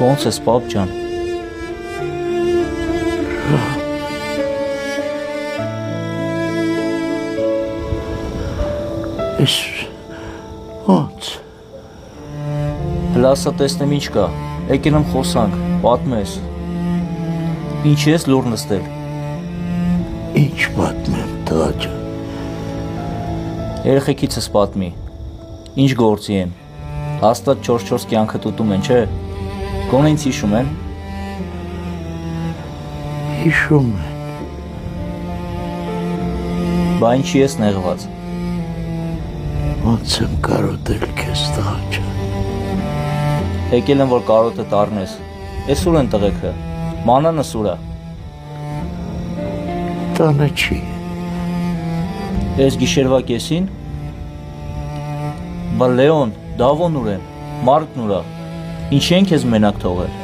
Ոնց ես, պապ ջան։ Ես ոնց։ Հլասա տեսնեմ ինչ կա, եկել եմ խոսանք, պատմես։ Ինչի ես լուր նստել։ Ինչ պատմեմ, տղա ջան։ Երեխեքիցս պատմի, ինչ գործի են, հաստատ 4-4 կյանքը տուտում են, չէ, գոնե ինձ հիշում են։ Հիշում են։ Բա ինչի ես նեղված։ Ոնց եմ կարոտել քեզ, տղա ջան։ Եկել եմ, որ կարոտը տառնես, ես ուր են տղեքը, մանանս ուրա։ Տանը չի։ Ես գիշերվա կեսին։ Բա Լեոն, Դավոն ուր են, Մարկն ուրա, ինչի են քեզ մենակ թողել։